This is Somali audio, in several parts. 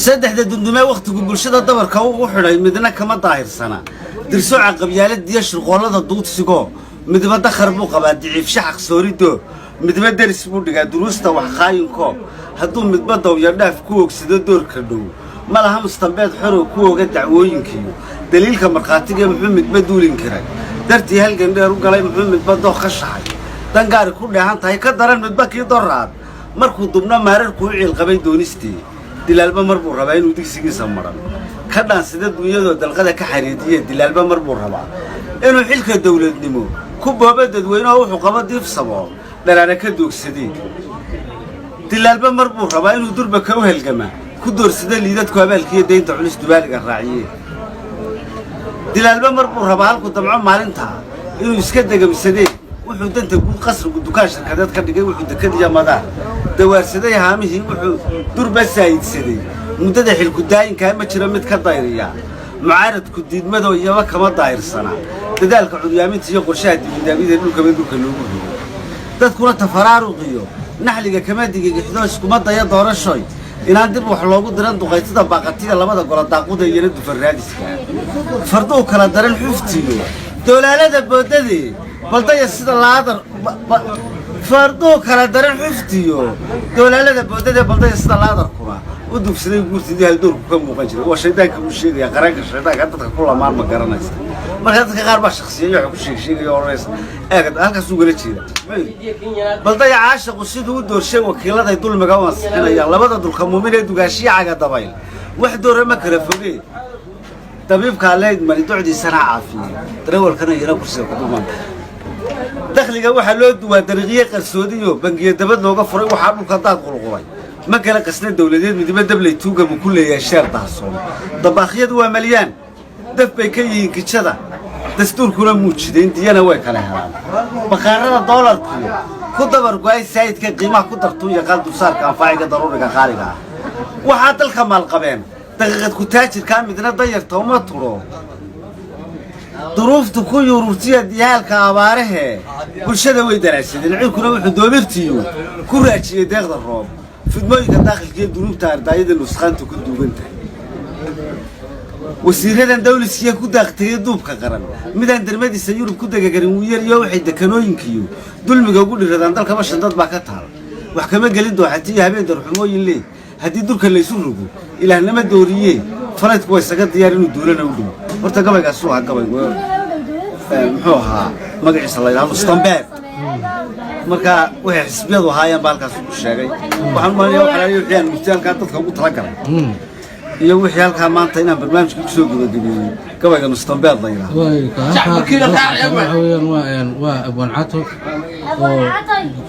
saddex dundumay waqtigu bulshada dabarka ugu xidhay midna kama daahirsanaa dirso caqabyaalad iyo shirqoolada duudsigo midba dakhar buu qabaa diciif shaxaq soorido midba daris buu dhigaa duruusta wax qaayinko hadduu midba dawya dhaaf ku ogsido doorka dhow malaha mustambeed xoro ku oga dacwooyinkiiyo daliilka markhaatiga muxuu midba duulin karay dartii halgan dheer u galay muxuu midba dooq ka shaxay dangaari ku dheehan tahay ka daran midba kii doraad markuu dubna maararku u ciilqabay doonistii dilaalba mar buu rabaa inuu digsigiisa maran ka dhaansida dunyadoo dalqada ka xariidiye dilaalba mar buu rabaa inuu xilka dawladnimo ku booba dadweynaha wuxuu qaba diifsamo dharaana ka doogsadeen dilaalba mar buu rabaa inuu durba ka u halgama ku doorsada liidadku abaalkiiyo daynta culus dubaaliga raaciye dilaalba mar buu rabaa halku damco maalinta inuu iska degamsadeen wuxuu danta guud qasrigu dukaan shirkadeed ka dhigay wuxuu dekadiya madaa dawaarsaday haamihii wuxuu durba saayidsaday muddada xilku daayinkaa ma jiro mid ka dayriya mucaaradku diidmadoo iyaba kama daahirsanaa dadaalka curyaaminta iyo qorshaha dibidaamida dhulkaba dhulka loogu riyo dadkuna tafaraaruqiyo naxliga kama digigixdo iskuma daya doorashoy inaan dib wax loogu diran duqaytada baaqatiga labada golo daaquda iyana dufarraadiska farduu kala daran xuftiyo doolaalada boodadee baldaya sida laadar farduu kala daran xuftiyo doolaalada boodadee baldaya sida laadarkuna u dugsaday guurtidii haldoorku ka muuqan jiray waa shaydaanka uu sheegaya qaranka shaydaanka dadka ku lamaan ma garanaysa marka dadka qaar baa shakhsiyeeyo waxa ku sheegaya oranaysa eegad halkaas uu gala jeeda baldaya caashaqu siduu u doorshay wakiiladay dulmiga u ansixinayaan labada dulka muumin ee dugaashiya caga dabayl wax doora ma kala fogee tabiibka leed mari ducdiisana caafiye darawalkana yara kursiga ku dhumaan dakhliga waxa loo duwaa dariiqyo qarsoodiyo bangiyo dabad looga furay waxa dhulka daad qulqulay ma kala qasna dawladeed midba dablay tuuga mu ku leeyahay sheer dahsoon dabaqyadu waa malyan daf bay ka yihiin kijada dastuurkuna muujideen diyana way kala helaan baqaarada doolarku ku dabar go'ay saayidka qiimaha ku dartuu yaqaan dulsaarka anfaaciga daruuriga qaaliga waxa dalka maal qabeen daqiiqad ku taajirka midna dayarta uma turo duruuftu ku yururtiya diyaalka abaarahe bulshada way daraasadeen cirkuna wuxuu doomirtiyo ku raajiyay deeqda roob fidmooyinka dakhilkiiyo dunuubta ardaayada nusqaanta ku duugantahay wasiiradan dawlisiya ku daaqtay duubka qaran midaan darmadiisa Yurub ku dagagarin uu yar iyo waxay dekanooyinkiyo dulmiga ugu dhiradaan dalka bashan dad baa ka taal wax kama gelin dooxatii habeen darxumooyin leh hadii dulka la isu rugo ilaahnama dooriyee falaydku way saga diyaar inuu duulana u dhow horta gabaygaas waa gabay muxuu ahaa magaciisa la yiraahdo Stambeed marka waxay xisbiyadu haayeen baalkaas ku sheegay waxaan maaliyo xalaayo mustaalka dadka ugu tala galay iyo wixii halka maanta inaan barnaamijka ku soo gudageliyo gabayga Stambeed la yiraahdo waa abwan cato oo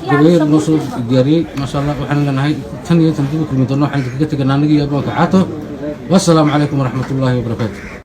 gabayr noo diyaariyay ma sha Allah waxaan leenahay tan iyo tan dib ku mid doona waxaan kaga tagnaa aniga iyo abwan cato والسلام عليكم ورحمة الله وبركاته.